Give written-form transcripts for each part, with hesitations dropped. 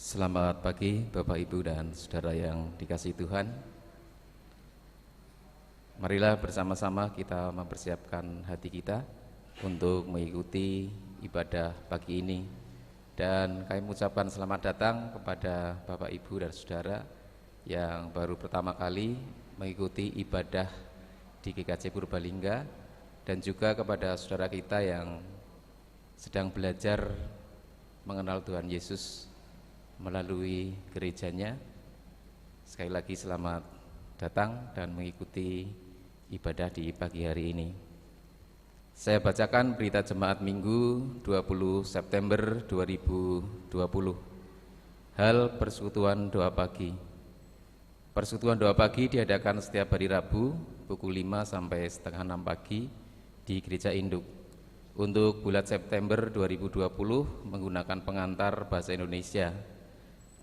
Selamat pagi Bapak Ibu dan Saudara yang dikasihi Tuhan. Marilah bersama-sama kita mempersiapkan hati kita untuk mengikuti ibadah pagi ini. Dan kami mengucapkan selamat datang kepada Bapak Ibu dan Saudara yang baru pertama kali mengikuti ibadah di GKJ Purbalingga, dan juga kepada saudara kita yang sedang belajar mengenal Tuhan Yesus melalui gerejanya. Sekali lagi selamat datang dan mengikuti ibadah di pagi hari ini. Saya bacakan berita jemaat Minggu 20 September 2020. Hal persekutuan doa pagi. Persekutuan doa pagi diadakan setiap hari Rabu pukul 5 sampai setengah 6 pagi di Gereja Induk. Untuk bulan September 2020 menggunakan pengantar bahasa Indonesia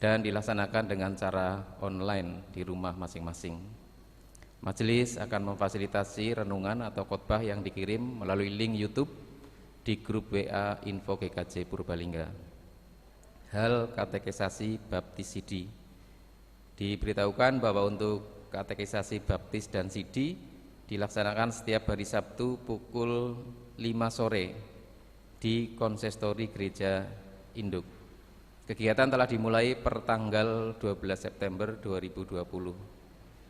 dan dilaksanakan dengan cara online di rumah masing-masing. Majelis akan memfasilitasi renungan atau khotbah yang dikirim melalui link YouTube di grup WA Info GKJ Purbalingga. Hal katekisasi baptis sidi. Diberitahukan bahwa untuk katekisasi baptis dan sidi dilaksanakan setiap hari Sabtu pukul 5 sore di konsistori Gereja Induk. Kegiatan telah dimulai per tanggal 12 September 2020.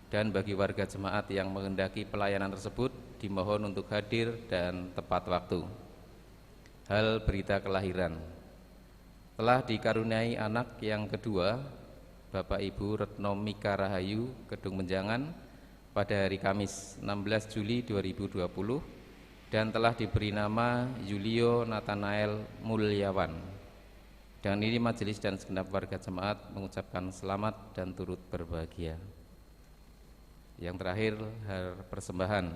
Dan bagi warga jemaat yang menghendaki pelayanan tersebut dimohon untuk hadir dan tepat waktu. Hal berita kelahiran. Telah dikaruniai anak yang kedua, Bapak Ibu Retno Mika Rahayu Kedung Menjangan pada hari Kamis 16 Juli 2020 dan telah diberi nama Yulio Nathanael Mulyawan. Dan ini majelis dan segenap warga jemaat mengucapkan selamat dan turut berbahagia. Yang terakhir, persembahan.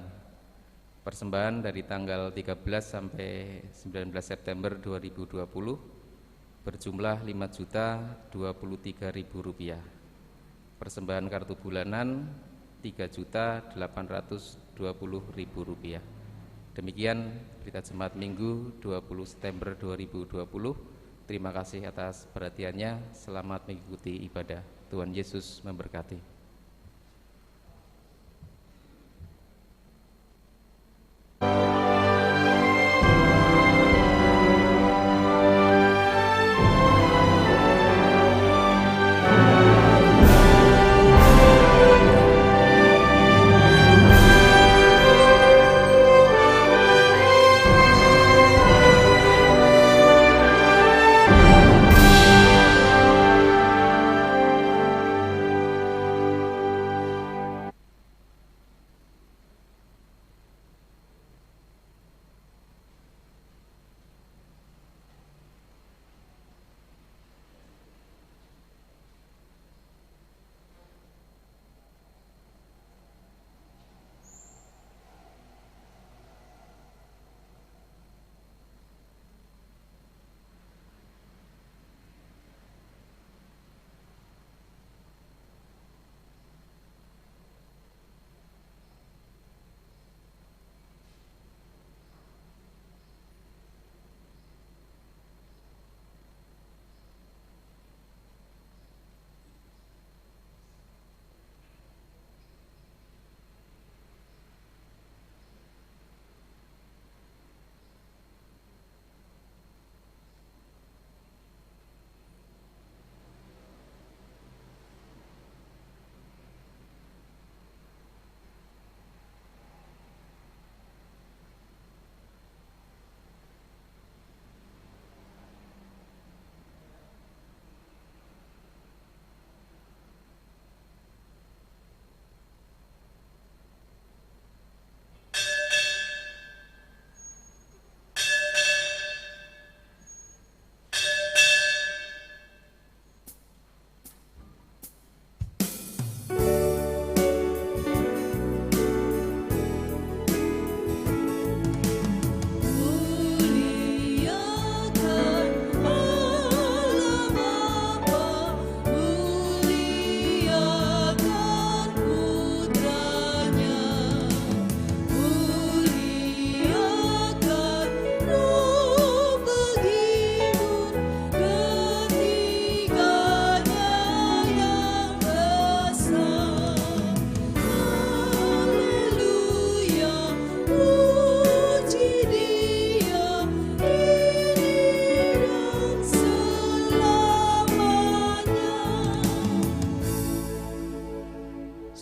Persembahan dari tanggal 13 sampai 19 September 2020 berjumlah Rp5.023.000. Persembahan kartu bulanan Rp3.820.000. Demikian berita jemaat Minggu 20 September 2020. Terima kasih atas perhatiannya. Selamat mengikuti ibadah. Tuhan Yesus memberkati.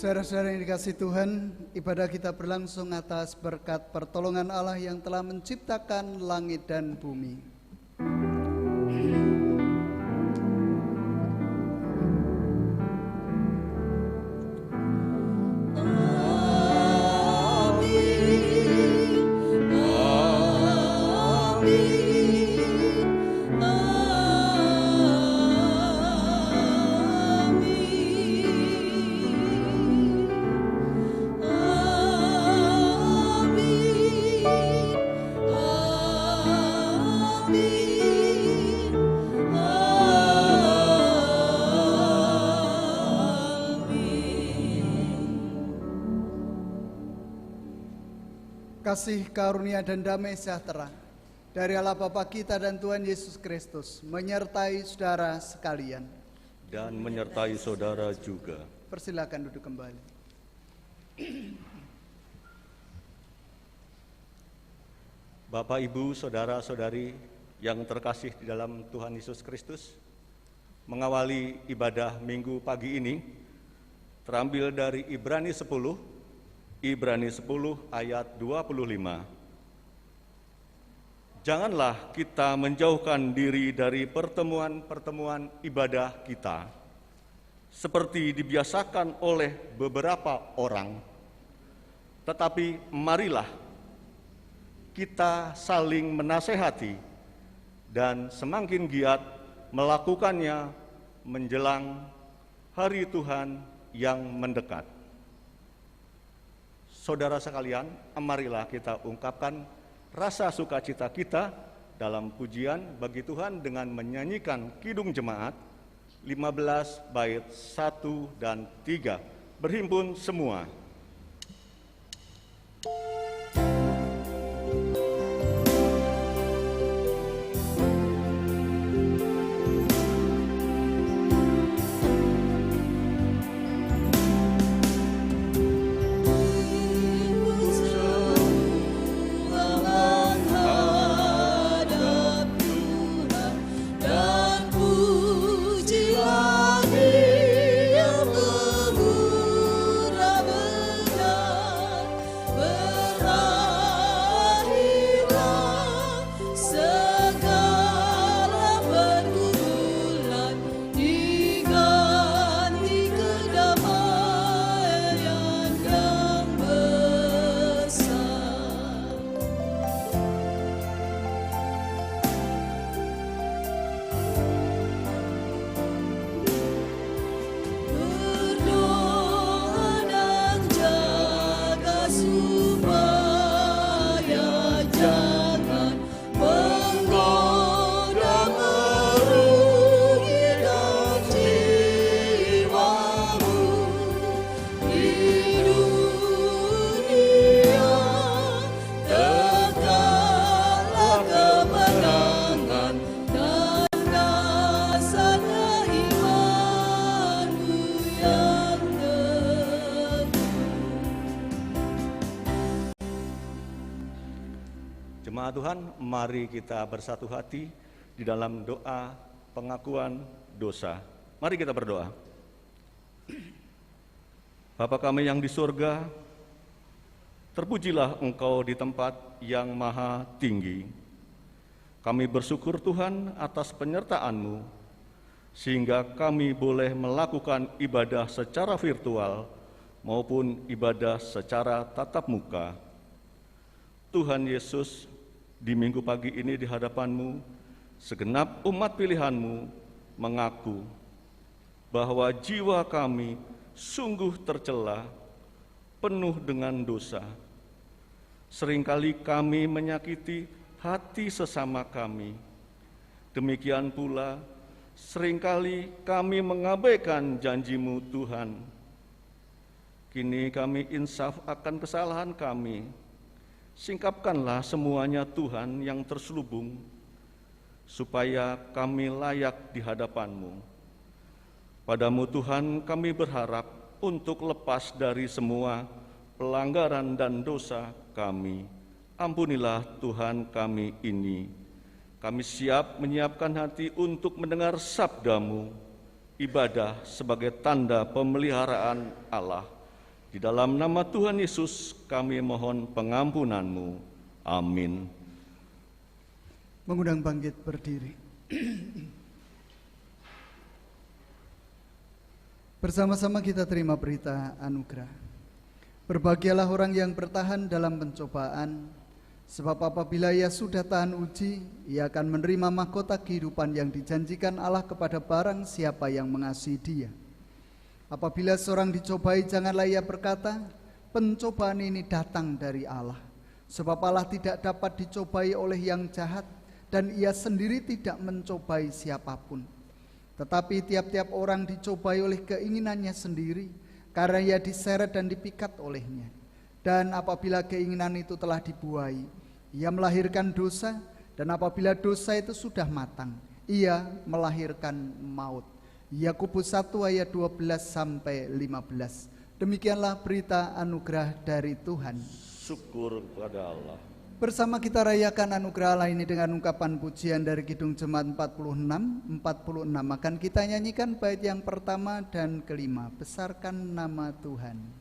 Saudara-saudara yang dikasihi Tuhan, ibadah kita berlangsung atas berkat pertolongan Allah yang telah menciptakan langit dan bumi. Kasih karunia dan damai sejahtera dari Allah Bapa kita dan Tuhan Yesus Kristus menyertai saudara sekalian. Dan menyertai saudara juga. Persilakan duduk kembali. Bapak, Ibu, saudara-saudari yang terkasih di dalam Tuhan Yesus Kristus, mengawali ibadah minggu pagi ini terambil dari Ibrani 10 ayat 25. Janganlah kita menjauhkan diri dari pertemuan-pertemuan ibadah kita, seperti dibiasakan oleh beberapa orang, tetapi marilah kita saling menasehati dan semakin giat melakukannya menjelang hari Tuhan yang mendekat. Saudara sekalian, marilah kita ungkapkan rasa sukacita kita dalam pujian bagi Tuhan dengan menyanyikan Kidung Jemaat 15 bait 1 dan 3. Berhimpun semua. Jemaat Tuhan, mari kita bersatu hati di dalam doa pengakuan dosa. Mari kita berdoa. Bapa kami yang di surga, terpujilah Engkau di tempat yang maha tinggi. Kami bersyukur Tuhan atas penyertaan-Mu, sehingga kami boleh melakukan ibadah secara virtual maupun ibadah secara tatap muka. Tuhan Yesus, di minggu pagi ini di hadapan-Mu, segenap umat pilihan-Mu mengaku bahwa jiwa kami sungguh tercela, penuh dengan dosa. Seringkali kami menyakiti hati sesama kami. Demikian pula, seringkali kami mengabaikan janji-Mu Tuhan. Kini kami insaf akan kesalahan kami. Singkapkanlah semuanya Tuhan yang terselubung, supaya kami layak di hadapan-Mu. Padamu Tuhan kami berharap untuk lepas dari semua pelanggaran dan dosa kami. Ampunilah Tuhan kami ini. Kami siap menyiapkan hati untuk mendengar sabda-Mu, ibadah sebagai tanda pemeliharaan Allah, Di dalam nama Tuhan Yesus kami mohon pengampunan-Mu. Amin. Mengundang bangkit berdiri. Bersama-sama kita terima berita anugerah. Berbahagialah orang yang bertahan dalam pencobaan, sebab apabila ia sudah tahan uji, ia akan menerima mahkota kehidupan yang dijanjikan Allah kepada barang siapa yang mengasihi Dia. Apabila seorang dicobai, janganlah ia berkata, pencobaan ini datang dari Allah. Sebab Allah tidak dapat dicobai oleh yang jahat, dan ia sendiri tidak mencobai siapapun. Tetapi tiap-tiap orang dicobai oleh keinginannya sendiri, karena ia diseret dan dipikat olehnya. Dan apabila keinginan itu telah dibuai, ia melahirkan dosa, dan apabila dosa itu sudah matang, ia melahirkan maut. Yakobus 1 ayat 12-15. Demikianlah berita anugerah dari Tuhan. Syukur kepada Allah. Bersama kita rayakan anugerah Allah ini dengan ungkapan pujian dari Kidung Jemaat 46. Akan kita nyanyikan bait yang pertama dan kelima. Besarkan nama Tuhan.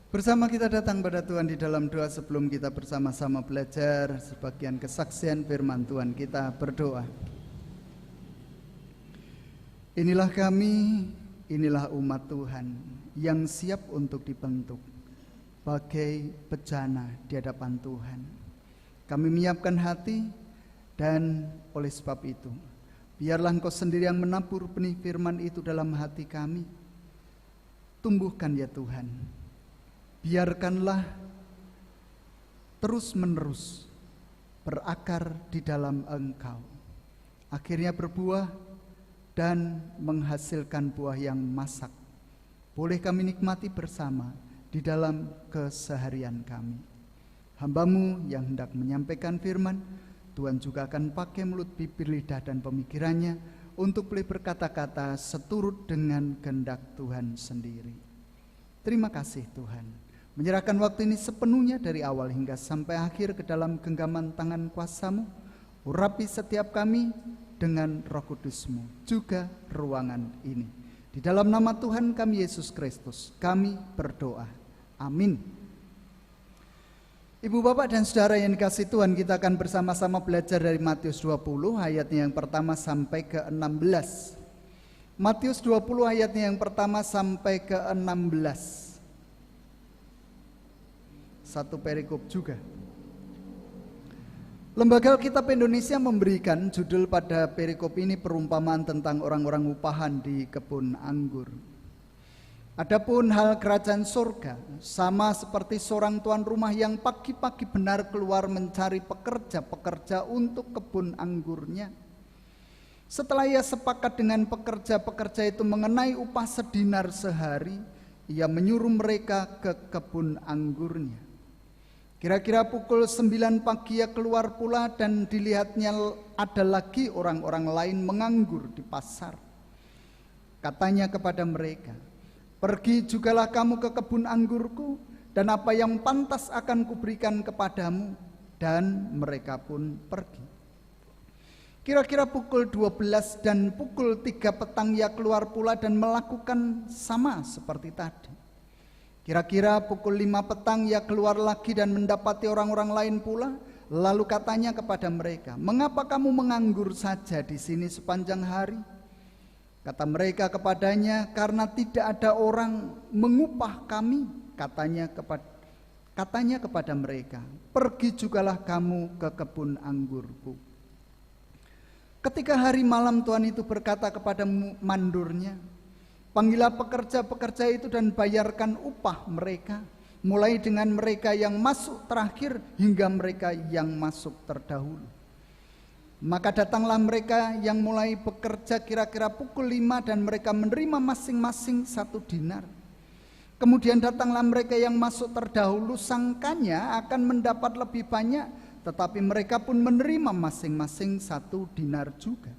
Bersama kita datang pada Tuhan di dalam doa sebelum kita bersama-sama belajar sebagian kesaksian firman Tuhan. Kita berdoa. Inilah kami, inilah umat Tuhan yang siap untuk dibentuk bagai bejana di hadapan Tuhan. Kami menyiapkan hati, dan oleh sebab itu biarlah Engkau sendiri yang menabur benih firman itu dalam hati kami. Tumbuhkan ya Tuhan. Biarkanlah terus-menerus berakar di dalam Engkau, akhirnya berbuah dan menghasilkan buah yang masak. Boleh kami nikmati bersama di dalam keseharian kami. Hamba-Mu yang hendak menyampaikan firman, Tuhan juga akan pakai mulut, bibir, lidah, dan pemikirannya untuk boleh berkata-kata seturut dengan kehendak Tuhan sendiri. Terima kasih Tuhan. Menyerahkan waktu ini sepenuhnya dari awal hingga sampai akhir ke dalam genggaman tangan kuasa-Mu. Urapi setiap kami dengan Roh Kudus-Mu, juga ruangan ini. Di dalam nama Tuhan kami Yesus Kristus, kami berdoa. Amin. Ibu, bapak, dan saudara yang dikasihi Tuhan, kita akan bersama-sama belajar dari Matius 20 ayatnya yang pertama sampai ke 16. Matius 20 ayatnya yang pertama sampai ke 16. Satu perikop juga. Lembaga Alkitab Indonesia memberikan judul pada perikop ini perumpamaan tentang orang-orang upahan di kebun anggur. Adapun hal kerajaan surga sama seperti seorang tuan rumah yang pagi-pagi benar keluar mencari pekerja-pekerja untuk kebun anggurnya. Setelah ia sepakat dengan pekerja-pekerja itu mengenai upah sedinar sehari, ia menyuruh mereka ke kebun anggurnya. Kira-kira pukul 9 pagi ia keluar pula, dan dilihatnya ada lagi orang-orang lain menganggur di pasar. Katanya kepada mereka, pergi jugalah kamu ke kebun anggurku, dan apa yang pantas akan kuberikan kepadamu. Dan mereka pun pergi. Kira-kira pukul 12 dan pukul 3 petang ia keluar pula dan melakukan sama seperti tadi. Kira-kira pukul 5 petang ia keluar lagi dan mendapati orang-orang lain pula. Lalu katanya kepada mereka, "Mengapa kamu menganggur saja di sini sepanjang hari?" Kata mereka kepadanya, "Karena tidak ada orang mengupah kami." Katanya kepada mereka, "Pergi jugalah kamu ke kebun anggurku." Ketika hari malam Tuhan itu berkata kepada mandurnya, "Panggillah pekerja-pekerja itu dan bayarkan upah mereka, mulai dengan mereka yang masuk terakhir hingga mereka yang masuk terdahulu." Maka datanglah mereka yang mulai bekerja kira-kira pukul 5 dan mereka menerima masing-masing 1 dinar. Kemudian datanglah mereka yang masuk terdahulu, sangkanya akan mendapat lebih banyak, tetapi mereka pun menerima masing-masing 1 dinar juga.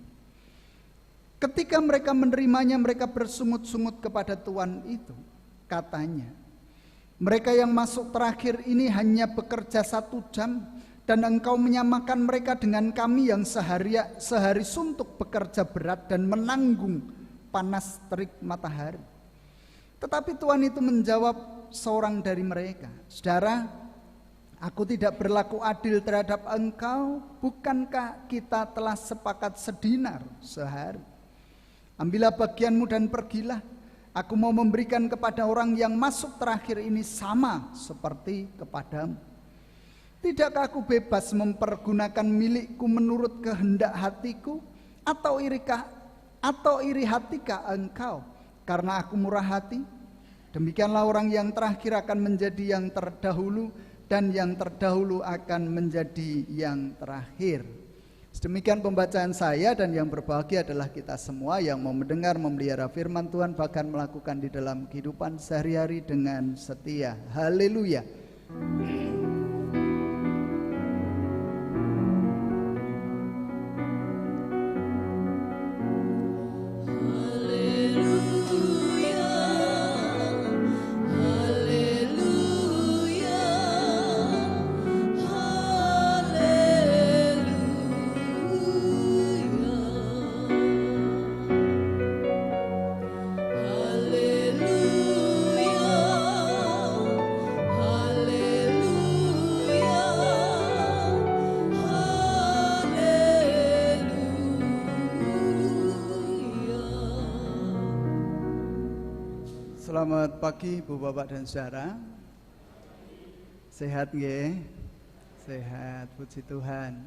Ketika mereka menerimanya, mereka bersungut-sungut kepada tuan itu. Katanya, "Mereka yang masuk terakhir ini hanya bekerja 1 jam, dan engkau menyamakan mereka dengan kami yang sehari suntuk bekerja berat dan menanggung panas terik matahari." Tetapi tuan itu menjawab seorang dari mereka, "Saudara, aku tidak berlaku adil terhadap engkau. Bukankah kita telah sepakat sedinar sehari? Ambillah bagianmu dan pergilah. Aku mau memberikan kepada orang yang masuk terakhir ini sama seperti kepadamu. Tidakkah aku bebas mempergunakan milikku menurut kehendak hatiku? Atau iri hatikah engkau karena aku murah hati? Demikianlah orang yang terakhir akan menjadi yang terdahulu, dan yang terdahulu akan menjadi yang terakhir." Sedemikian pembacaan saya, dan yang berbahagia adalah kita semua yang mau mendengar, memelihara firman Tuhan, bahkan melakukan di dalam kehidupan sehari-hari dengan setia. Haleluya. Selamat pagi Ibu, Bapak dan Saudara. Sehat nggih? Sehat, puji Tuhan.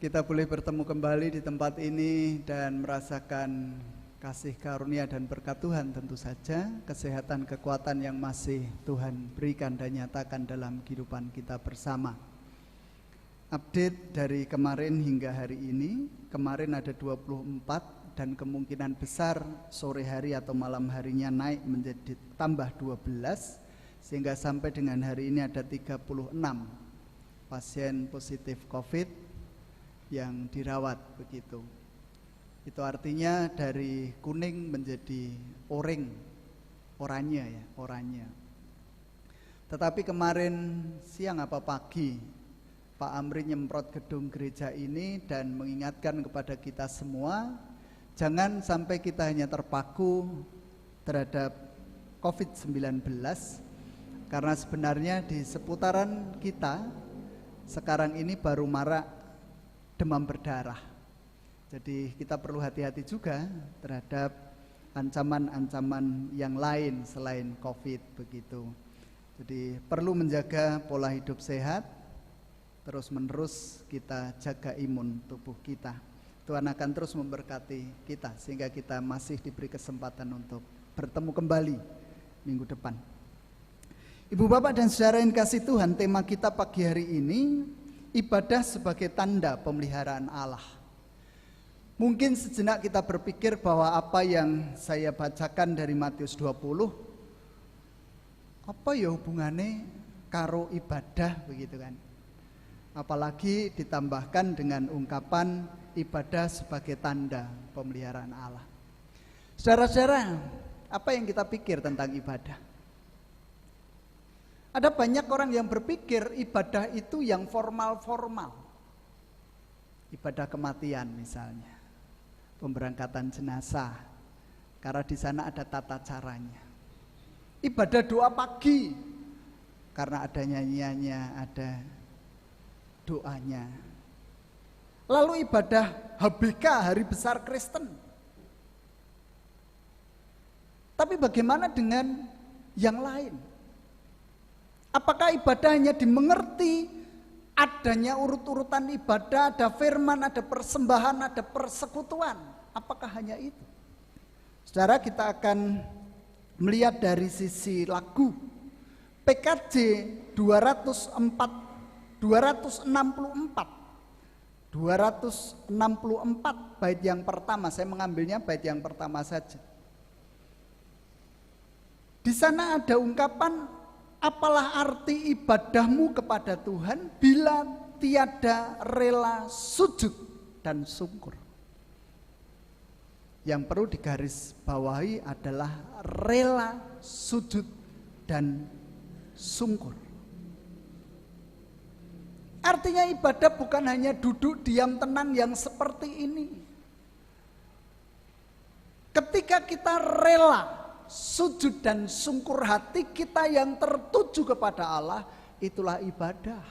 Kita boleh bertemu kembali di tempat ini dan merasakan kasih karunia dan berkat Tuhan, tentu saja kesehatan, kekuatan yang masih Tuhan berikan dan nyatakan dalam kehidupan kita bersama. Update dari kemarin hingga hari ini, kemarin ada 24, dan kemungkinan besar sore hari atau malam harinya naik menjadi tambah 12, sehingga sampai dengan hari ini ada 36 pasien positif COVID yang dirawat begitu. Itu artinya dari kuning menjadi oranye. Tetapi kemarin siang apa pagi Pak Amri nyemprot gedung gereja ini dan mengingatkan kepada kita semua, jangan sampai kita hanya terpaku terhadap COVID-19, karena sebenarnya di seputaran kita sekarang ini baru marak demam berdarah. Jadi kita perlu hati-hati juga terhadap ancaman-ancaman yang lain selain COVID begitu. Jadi perlu menjaga pola hidup sehat, terus-menerus kita jaga imun tubuh kita. Tuhan akan terus memberkati kita sehingga kita masih diberi kesempatan untuk bertemu kembali minggu depan. Ibu, Bapak dan Saudara yang kasih Tuhan, tema kita pagi hari ini ibadah sebagai tanda pemeliharaan Allah. Mungkin sejenak kita berpikir bahwa apa yang saya bacakan dari Matius 20, apa ya hubungannya karo ibadah begitu kan? Apalagi ditambahkan dengan ungkapan ibadah sebagai tanda pemeliharaan Allah. Saudara-saudara, apa yang kita pikir tentang ibadah? Ada banyak orang yang berpikir ibadah itu yang formal-formal. Ibadah kematian misalnya, pemberangkatan jenazah, karena di sana ada tata caranya. Ibadah doa pagi, karena ada nyanyiannya, ada doanya. Lalu ibadah HBK, Hari Besar Kristen. Tapi bagaimana dengan yang lain? Apakah ibadah hanya dimengerti adanya urut-urutan ibadah, ada firman, ada persembahan, ada persekutuan? Apakah hanya itu? Saudara, kita akan melihat dari sisi lagu. PKJ 264 bait yang pertama, saya mengambilnya bait yang pertama saja. Di sana ada ungkapan, apalah arti ibadahmu kepada Tuhan bila tiada rela sujud dan syukur. Yang perlu digarisbawahi adalah rela sujud dan syukur. Artinya ibadah bukan hanya duduk diam tenang yang seperti ini. Ketika kita rela sujud dan sungkur hati kita yang tertuju kepada Allah, itulah ibadah.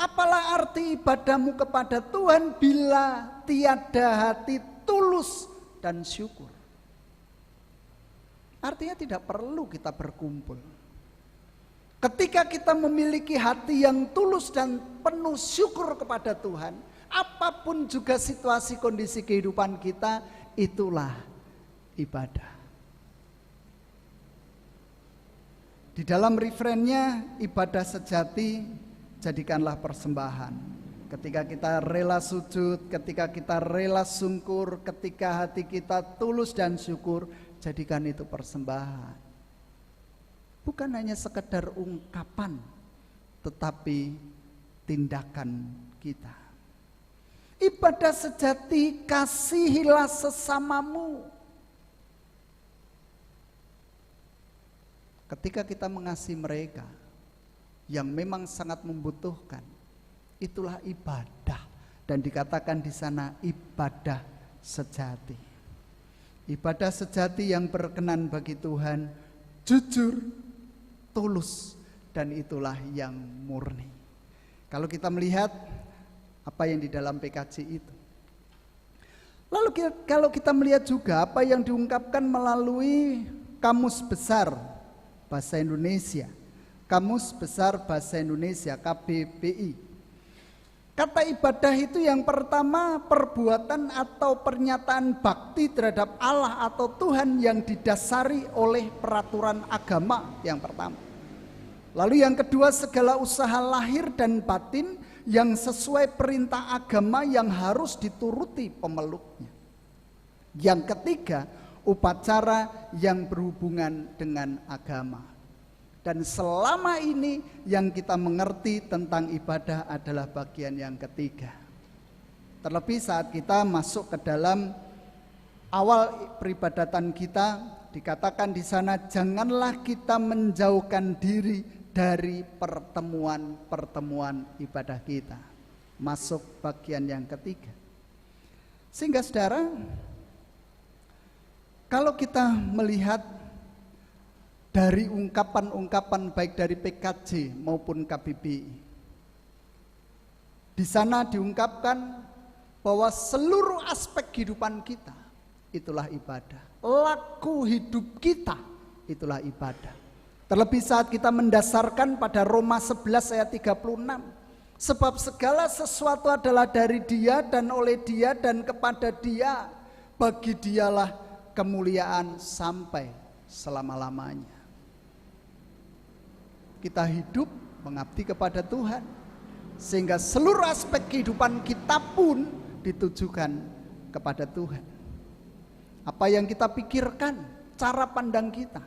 Apalah arti ibadahmu kepada Tuhan bila tiada hati tulus dan syukur. Artinya tidak perlu kita berkumpul. Ketika kita memiliki hati yang tulus dan penuh syukur kepada Tuhan, apapun juga situasi kondisi kehidupan kita, itulah ibadah. Di dalam refrennya, ibadah sejati jadikanlah persembahan. Ketika kita rela sujud, ketika kita rela sungkur, ketika hati kita tulus dan syukur, jadikan itu persembahan. Bukan hanya sekedar ungkapan, tetapi tindakan kita. Ibadah sejati, kasihilah sesamamu. Ketika kita mengasihi mereka yang memang sangat membutuhkan, itulah ibadah. Dan dikatakan di sana ibadah sejati. Ibadah sejati yang berkenan bagi Tuhan, jujur, tulus, dan itulah yang murni. Kalau kita melihat apa yang di dalam PKJ itu. Lalu kalau kita melihat juga apa yang diungkapkan melalui Kamus Besar Bahasa Indonesia. Kamus Besar Bahasa Indonesia, KBBI. Kata ibadah itu yang pertama, perbuatan atau pernyataan bakti terhadap Allah atau Tuhan yang didasari oleh peraturan agama yang pertama. Lalu yang kedua, segala usaha lahir dan batin yang sesuai perintah agama yang harus dituruti pemeluknya. Yang ketiga, upacara yang berhubungan dengan agama. Dan selama ini yang kita mengerti tentang ibadah adalah bagian yang ketiga. Terlebih saat kita masuk ke dalam awal peribadatan kita, dikatakan di sana, janganlah kita menjauhkan diri dari pertemuan-pertemuan ibadah kita. Masuk bagian yang ketiga. Sehingga saudara, kalau kita melihat dari ungkapan-ungkapan baik dari PKJ maupun KBBI, di sana diungkapkan bahwa seluruh aspek kehidupan kita itulah ibadah. Laku hidup kita itulah ibadah. Terlebih saat kita mendasarkan pada Roma 11 ayat 36. Sebab segala sesuatu adalah dari Dia dan oleh Dia dan kepada Dia. Bagi Dialah kemuliaan sampai selama-lamanya. Kita hidup mengabdi kepada Tuhan, sehingga seluruh aspek kehidupan kita pun ditujukan kepada Tuhan. Apa yang kita pikirkan, cara pandang kita,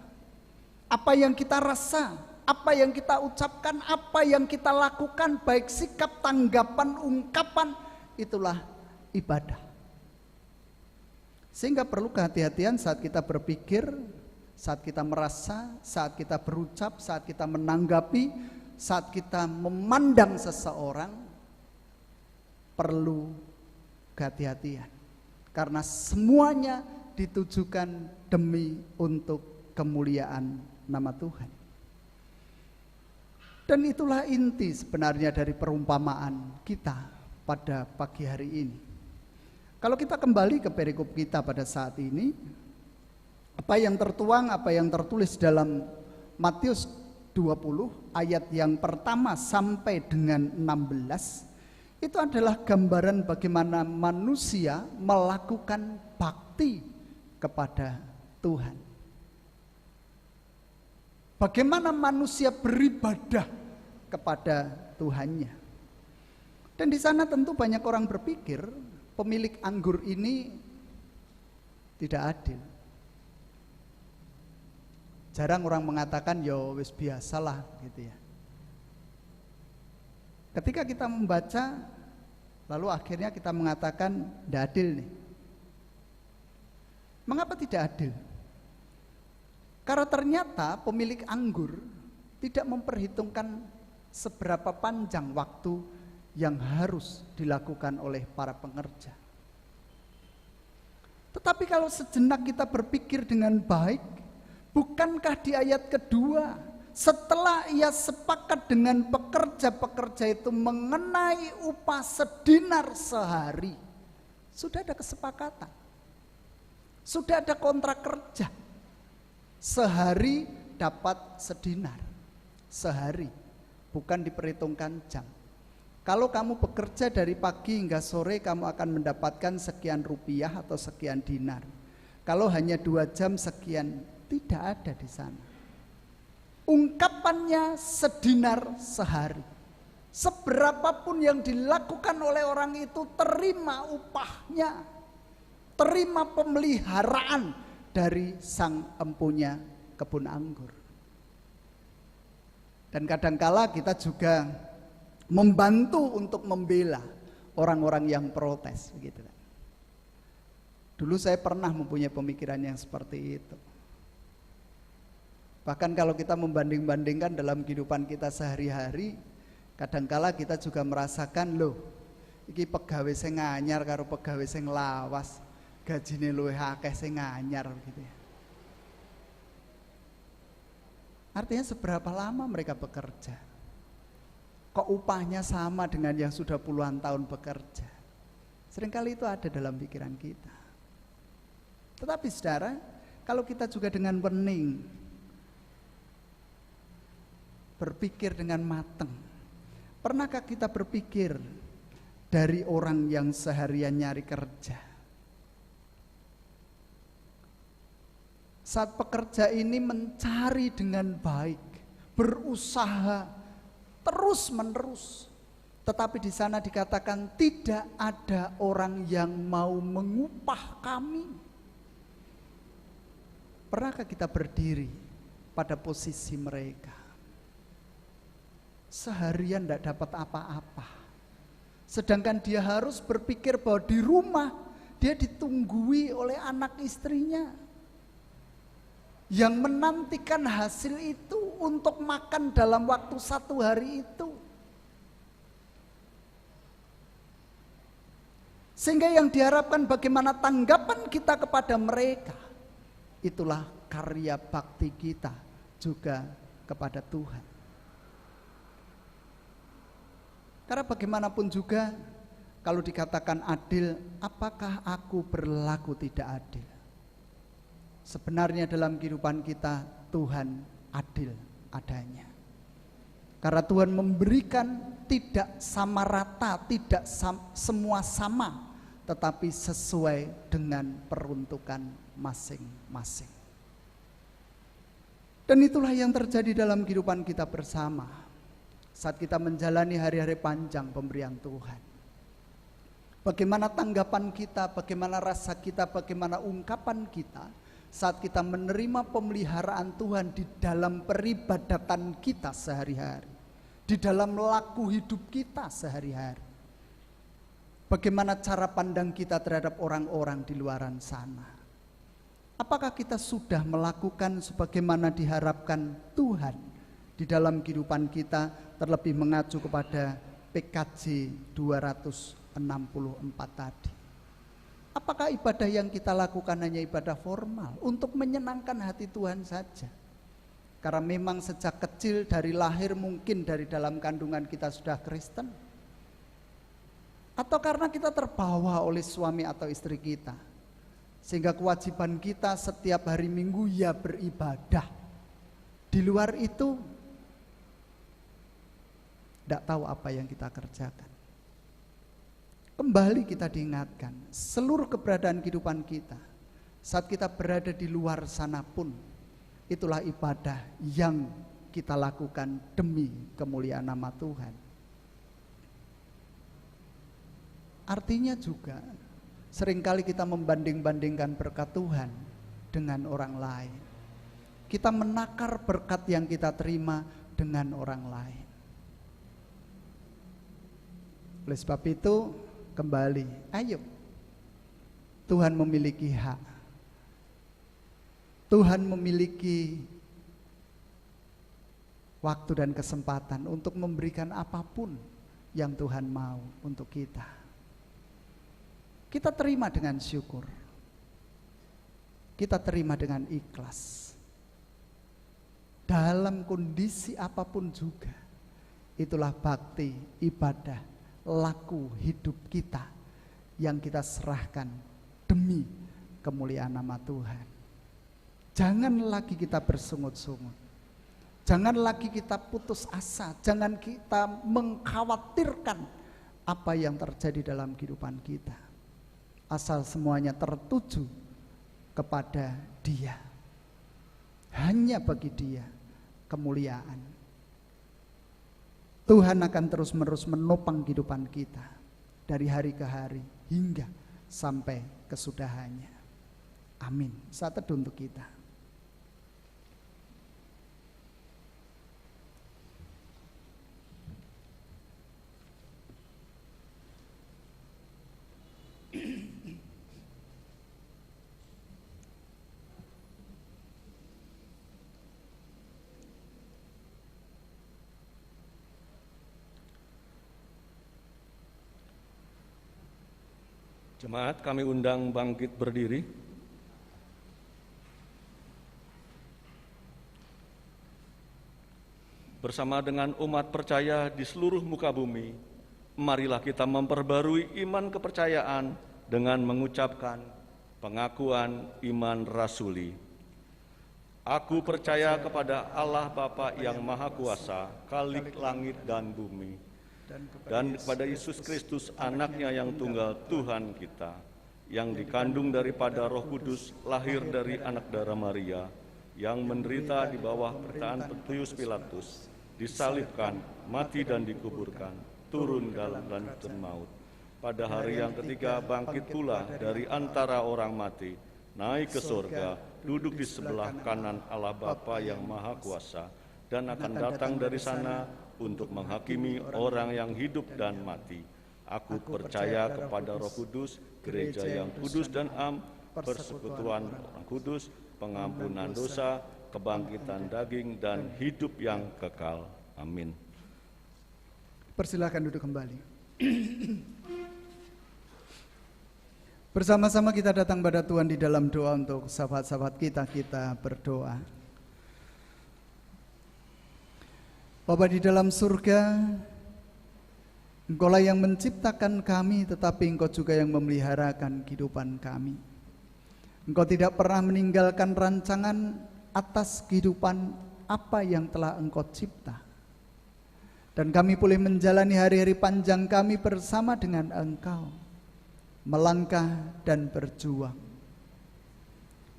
apa yang kita rasa, apa yang kita ucapkan, apa yang kita lakukan, baik sikap, tanggapan, ungkapan, itulah ibadah. Sehingga perlu kehati-hatian saat kita berpikir saat kita merasa, saat kita berucap, saat kita menanggapi, saat kita memandang seseorang, perlu kehati-hatian. Karena semuanya ditujukan demi untuk kemuliaan nama Tuhan. Dan itulah inti sebenarnya dari perumpamaan kita pada pagi hari ini. Kalau kita kembali ke perikop kita pada saat ini, apa yang tertuang, apa yang tertulis dalam Matius 20 ayat yang pertama sampai dengan 16, itu adalah gambaran bagaimana manusia melakukan bakti kepada Tuhan. Bagaimana manusia beribadah kepada Tuhannya. Dan di sana tentu banyak orang berpikir pemilik anggur ini tidak adil. Jarang orang mengatakan yo wis biasalah gitu ya. Ketika kita membaca, lalu akhirnya kita mengatakan tidak adil nih. Mengapa tidak adil? Karena ternyata pemilik anggur tidak memperhitungkan seberapa panjang waktu yang harus dilakukan oleh para pengerja. Tetapi kalau sejenak kita berpikir dengan baik, bukankah di ayat kedua, setelah ia sepakat dengan pekerja-pekerja itu mengenai upah sedinar sehari, sudah ada kesepakatan, sudah ada kontrak kerja, sehari dapat sedinar, sehari, bukan diperhitungkan jam. Kalau kamu bekerja dari pagi hingga sore, kamu akan mendapatkan sekian rupiah atau sekian dinar. Kalau hanya 2 jam sekian, tidak ada di sana. Ungkapannya sedinar sehari. Seberapapun yang dilakukan oleh orang itu, terima upahnya, terima pemeliharaan dari sang empunya kebun anggur. Dan kadangkala kita juga membantu untuk membela orang-orang yang protes, begitu. Dulu saya pernah mempunyai pemikiran yang seperti itu. Bahkan kalau kita membanding-bandingkan dalam kehidupan kita sehari-hari, kadangkala kita juga merasakan, loh, iki pegawai sing nganyar karo pegawai sing lawas, gajine luwih akeh sing nganyar gitu ya. Artinya seberapa lama mereka bekerja? Kok upahnya sama dengan yang sudah puluhan tahun bekerja? Seringkali itu ada dalam pikiran kita. Tetapi saudara, kalau kita juga dengan wening berpikir dengan matang, pernahkah kita berpikir dari orang yang seharian nyari kerja? Saat pekerja ini mencari dengan baik, berusaha terus menerus, tetapi di sana dikatakan tidak ada orang yang mau mengupah kami. Pernahkah kita berdiri pada posisi mereka? Seharian tidak dapat apa-apa, sedangkan dia harus berpikir bahwa di rumah dia ditunggui oleh anak istrinya yang menantikan hasil itu untuk makan dalam waktu 1 hari itu. Sehingga yang diharapkan bagaimana tanggapan kita kepada mereka, itulah karya bakti kita juga kepada Tuhan. Karena bagaimanapun juga, kalau dikatakan adil, apakah aku berlaku tidak adil? Sebenarnya dalam kehidupan kita, Tuhan adil adanya. Karena Tuhan memberikan tidak sama rata, tidak semua sama, tetapi sesuai dengan peruntukan masing-masing. Dan itulah yang terjadi dalam kehidupan kita bersama. Saat kita menjalani hari-hari panjang pemberian Tuhan, bagaimana tanggapan kita, bagaimana rasa kita, bagaimana ungkapan kita saat kita menerima pemeliharaan Tuhan di dalam peribadatan kita sehari-hari, di dalam laku hidup kita sehari-hari. Bagaimana cara pandang kita terhadap orang-orang di luaran sana? apakah kita sudah melakukan sebagaimana diharapkan Tuhan di dalam kehidupan kita, terlebih mengacu kepada PKJ 264 tadi. Apakah ibadah yang kita lakukan hanya ibadah formal untuk menyenangkan hati Tuhan saja? Karena memang sejak kecil dari lahir mungkin dari dalam kandungan kita sudah Kristen. Atau karena kita terbawa oleh suami atau istri kita, sehingga kewajiban kita setiap hari Minggu ya beribadah. Di luar itu tidak tahu apa yang kita kerjakan. Kembali kita diingatkan, seluruh keberadaan kehidupan kita, saat kita berada di luar sana pun, itulah ibadah yang kita lakukan demi kemuliaan nama Tuhan. Artinya juga, seringkali kita membanding-bandingkan berkat Tuhan dengan orang lain. Kita menakar berkat yang kita terima dengan orang lain. Oleh sebab itu, kembali, ayo, Tuhan memiliki hak. Tuhan memiliki waktu dan kesempatan untuk memberikan apapun yang Tuhan mau untuk kita. Kita terima dengan syukur. Kita terima dengan ikhlas. Dalam kondisi apapun juga, itulah bakti, ibadah, laku hidup kita yang kita serahkan demi kemuliaan nama Tuhan. Jangan lagi kita bersungut-sungut, jangan lagi kita putus asa, jangan kita mengkhawatirkan apa yang terjadi dalam kehidupan kita, asal semuanya tertuju kepada Dia. Hanya bagi Dia kemuliaan. Tuhan akan terus-menerus menopang kehidupan kita dari hari ke hari hingga sampai kesudahannya. Amin. Saat teduh untuk kita. Jemaat, kami undang bangkit berdiri. Bersama dengan umat percaya di seluruh muka bumi, marilah kita memperbarui iman kepercayaan dengan mengucapkan pengakuan iman rasuli. Aku percaya kepada Allah Bapa yang Maha Kuasa, Khalik langit dan bumi, dan kepada Yesus Kristus anaknya yang tunggal Tuhan kita, yang dikandung daripada Roh Kudus, lahir dari anak darah Maria, yang menderita di bawah perintahan Pontius Pilatus, disalibkan, mati dan dikuburkan, turun dalam ranjang maut. Pada hari yang ketiga bangkit pula dari antara orang mati, naik ke surga, duduk di sebelah kanan Allah Bapa yang Maha Kuasa, dan akan datang dari sana untuk menghakimi orang yang hidup dan mati. Aku percaya kepada Roh Kudus, gereja yang kudus dan am, persekutuan orang kudus, pengampunan dosa, kebangkitan daging, dan hidup yang kekal. Amin. Persilakan duduk kembali. Bersama-sama kita datang pada Tuhan di dalam doa untuk sahabat-sahabat kita berdoa. Bapa di dalam surga, Engkaulah yang menciptakan kami, tetapi Engkau juga yang memeliharakan kehidupan kami. Engkau tidak pernah meninggalkan rancangan atas kehidupan apa yang telah Engkau cipta. Dan kami boleh menjalani hari-hari panjang kami bersama dengan Engkau, melangkah dan berjuang.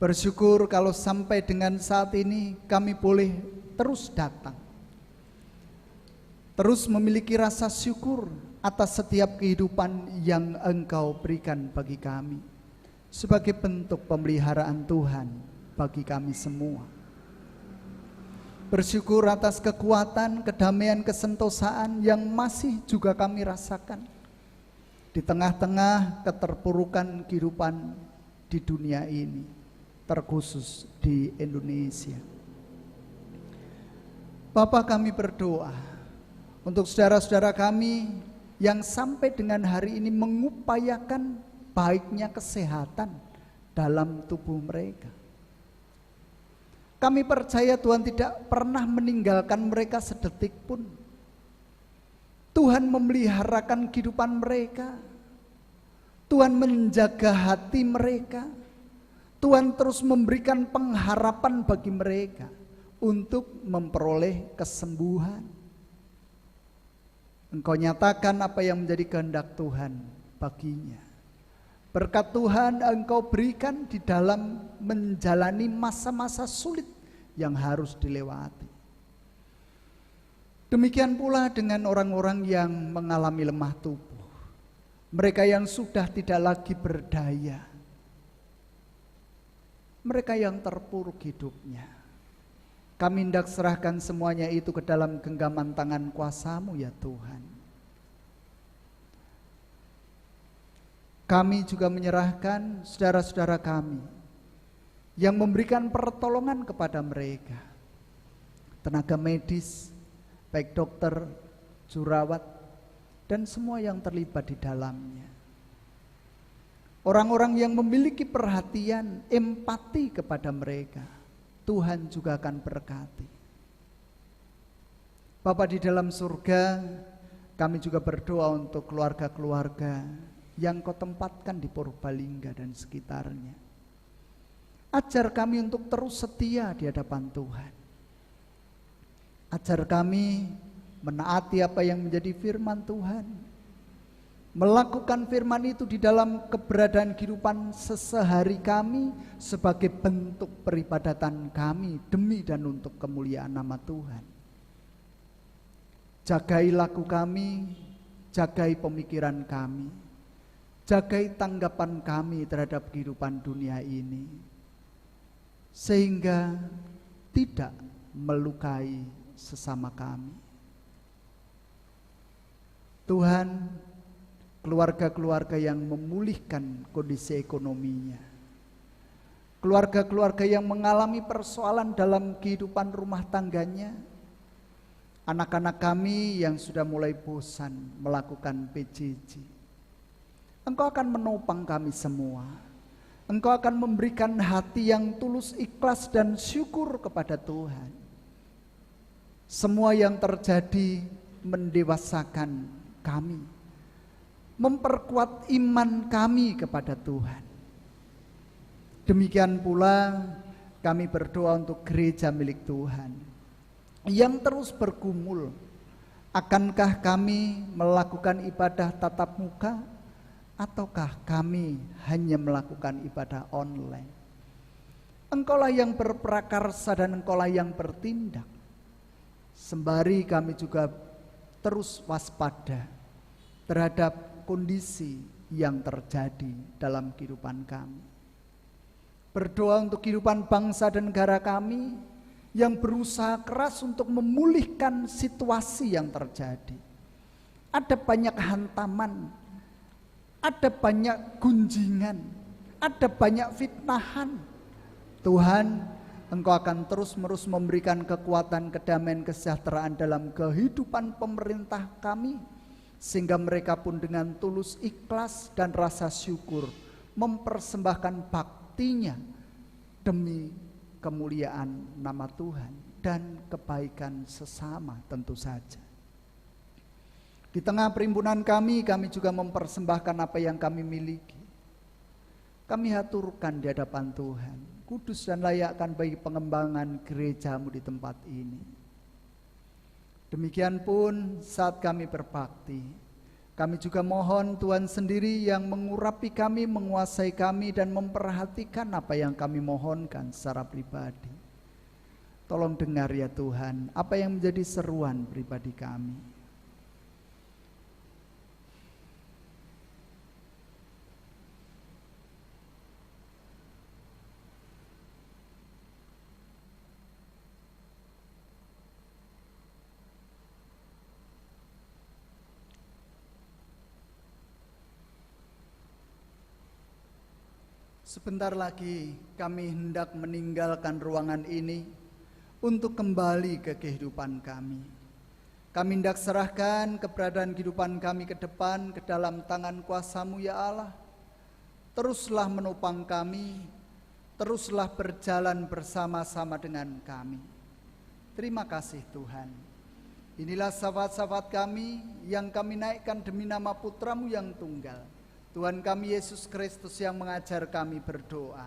Bersyukur kalau sampai dengan saat ini kami boleh terus datang, terus memiliki rasa syukur atas setiap kehidupan yang Engkau berikan bagi kami, sebagai bentuk pemeliharaan Tuhan bagi kami semua. Bersyukur atas kekuatan, kedamaian, kesentosaan yang masih juga kami rasakan di tengah-tengah keterpurukan kehidupan di dunia ini. terkhusus di Indonesia. Bapa, kami berdoa untuk saudara-saudara kami yang sampai dengan hari ini mengupayakan baiknya kesehatan dalam tubuh mereka. Kami percaya Tuhan tidak pernah meninggalkan mereka sedetik pun. Tuhan memeliharakan kehidupan mereka. Tuhan menjaga hati mereka. Tuhan terus memberikan pengharapan bagi mereka untuk memperoleh kesembuhan. Engkau nyatakan apa yang menjadi kehendak Tuhan baginya. Berkat Tuhan Engkau berikan di dalam menjalani masa-masa sulit yang harus dilewati. Demikian pula dengan orang-orang yang mengalami lemah tubuh. Mereka yang sudah tidak lagi berdaya. Mereka yang terpuruk hidupnya. Kami hendak serahkan semuanya itu ke dalam genggaman tangan kuasa-Mu ya Tuhan. Kami juga menyerahkan saudara-saudara kami yang memberikan pertolongan kepada mereka. Tenaga medis, baik dokter, jurawat, dan semua yang terlibat di dalamnya. Orang-orang yang memiliki perhatian, empati kepada mereka, Tuhan juga akan berkati. Bapa di dalam surga, kami juga berdoa untuk keluarga-keluarga yang Kau tempatkan di Purbalingga dan sekitarnya. Ajar kami untuk terus setia di hadapan Tuhan. Ajar kami menaati apa yang menjadi firman Tuhan. Melakukan firman itu di dalam keberadaan kehidupan sehari kami sebagai bentuk peribadatan kami demi dan untuk kemuliaan nama Tuhan. Jagai laku kami, jagai pemikiran kami, jagai tanggapan kami terhadap kehidupan dunia ini, sehingga tidak melukai sesama kami. Tuhan, keluarga-keluarga yang memulihkan kondisi ekonominya, keluarga-keluarga yang mengalami persoalan dalam kehidupan rumah tangganya, anak-anak kami yang sudah mulai bosan melakukan PJJ, Engkau akan menopang kami semua. Engkau akan memberikan hati yang tulus, ikhlas dan syukur kepada Tuhan. Semua yang terjadi mendewasakan kami, memperkuat iman kami kepada Tuhan. Demikian pula kami berdoa untuk gereja milik Tuhan yang terus bergumul. Akankah kami melakukan ibadah tatap muka ataukah kami hanya melakukan ibadah online? Engkaulah yang berprakarsa dan Engkaulah yang bertindak. Sembari kami juga terus waspada terhadap kondisi yang terjadi dalam kehidupan kami. Berdoa untuk kehidupan bangsa dan negara kami yang berusaha keras untuk memulihkan situasi yang terjadi. Ada banyak hantaman, ada banyak gunjingan, ada banyak fitnahan. Tuhan, Engkau akan terus-menerus memberikan kekuatan, kedamaian, kesejahteraan dalam kehidupan pemerintah kami, sehingga mereka pun dengan tulus ikhlas dan rasa syukur mempersembahkan baktinya demi kemuliaan nama Tuhan dan kebaikan sesama tentu saja. Di tengah perhimpunan kami juga mempersembahkan apa yang kami miliki. Kami haturkan di hadapan Tuhan, kudus dan layakkan bagi pengembangan gereja-Mu di tempat ini. Demikian pun saat kami berbakti, kami juga mohon Tuhan sendiri yang mengurapi kami, menguasai kami dan memperhatikan apa yang kami mohonkan secara pribadi. Tolong dengar ya Tuhan, apa yang menjadi seruan pribadi kami. Sebentar lagi kami hendak meninggalkan ruangan ini untuk kembali ke kehidupan kami. Kami hendak serahkan keberadaan kehidupan kami ke depan ke dalam tangan kuasa-Mu ya Allah. Teruslah menopang kami, teruslah berjalan bersama-sama dengan kami. Terima kasih Tuhan. Inilah sahabat-sahabat kami yang kami naikkan demi nama Putra-Mu yang tunggal, Tuhan kami Yesus Kristus yang mengajar kami berdoa.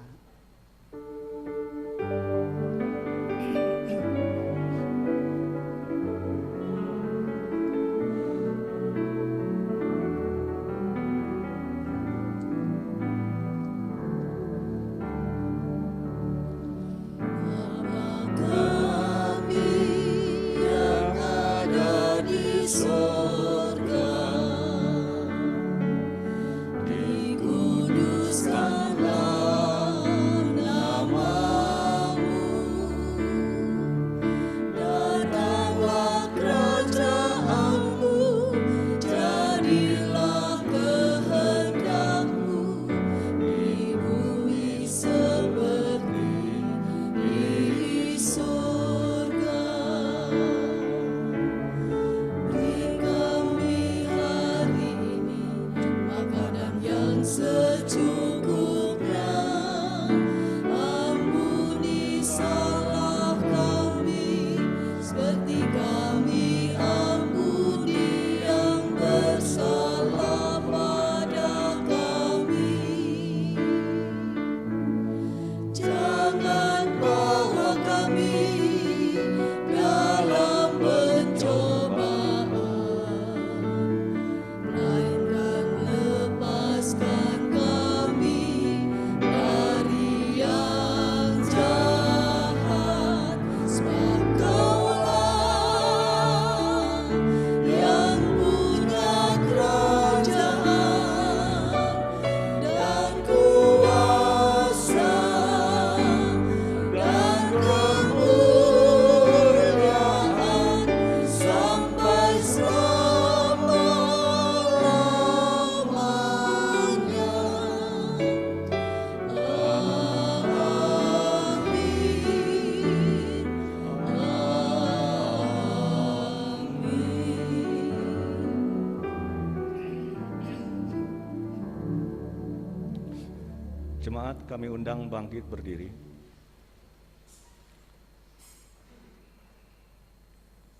Jemaat kami undang bangkit berdiri.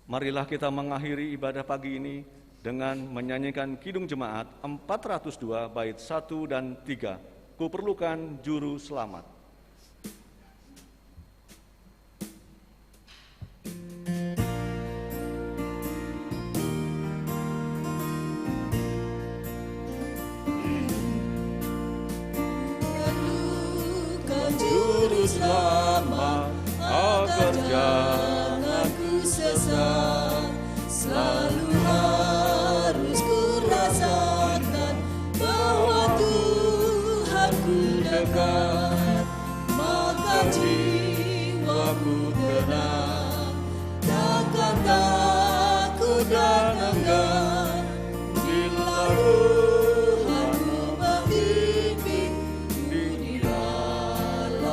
Marilah kita mengakhiri ibadah pagi ini dengan menyanyikan Kidung Jemaat 402 bait 1 dan 3. Kuperlukan juru selamat. Selamat agar jangan ku sesat, selalu harus ku rasakan bahwa Tuhan ku dekat, maka jiwaku tenang, takkan takut dan enggan bila Tuhan membimbing di dalam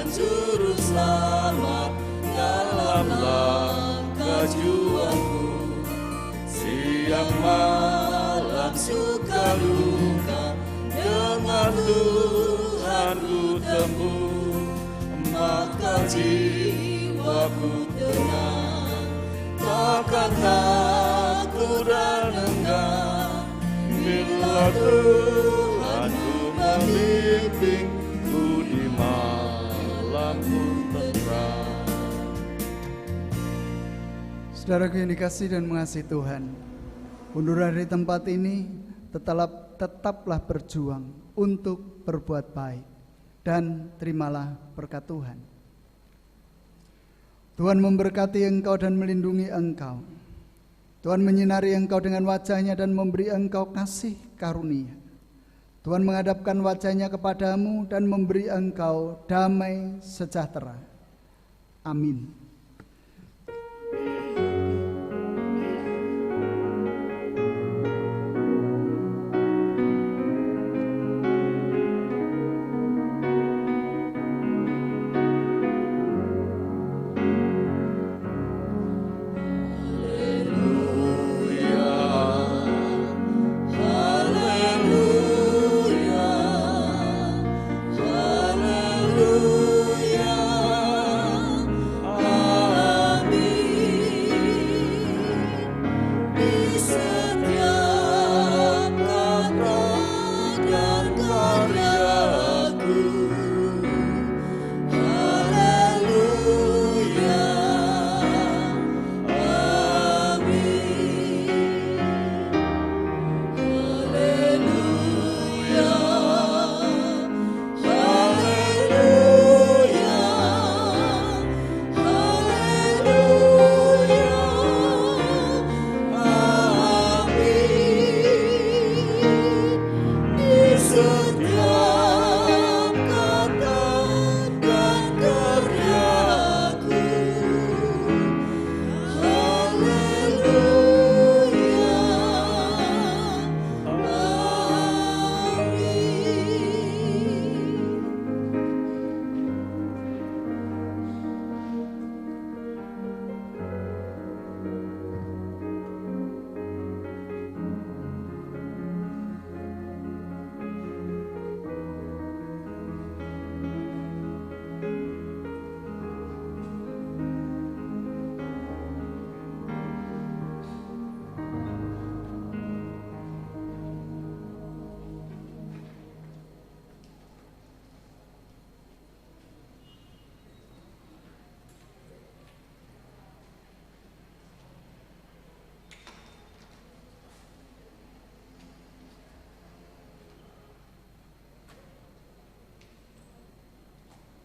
juru selamat dalam langkah juangku, siang malam suka luka dengan Tuhan ku tempuh, maka jiwaku tenang, takkan takut dan enggan bila Tuhan ku membimbing di malamku terang. Saudaraku yang dikasihi dan mengasihi Tuhan, undur dari tempat ini tetaplah berjuang untuk berbuat baik dan terimalah berkat Tuhan. Tuhan memberkati engkau dan melindungi engkau. Tuhan menyinari engkau dengan wajah-Nya dan memberi engkau kasih karunia. Tuhan menghadapkan wajahnya kepadamu dan memberi engkau damai sejahtera. Amin. Amin. Di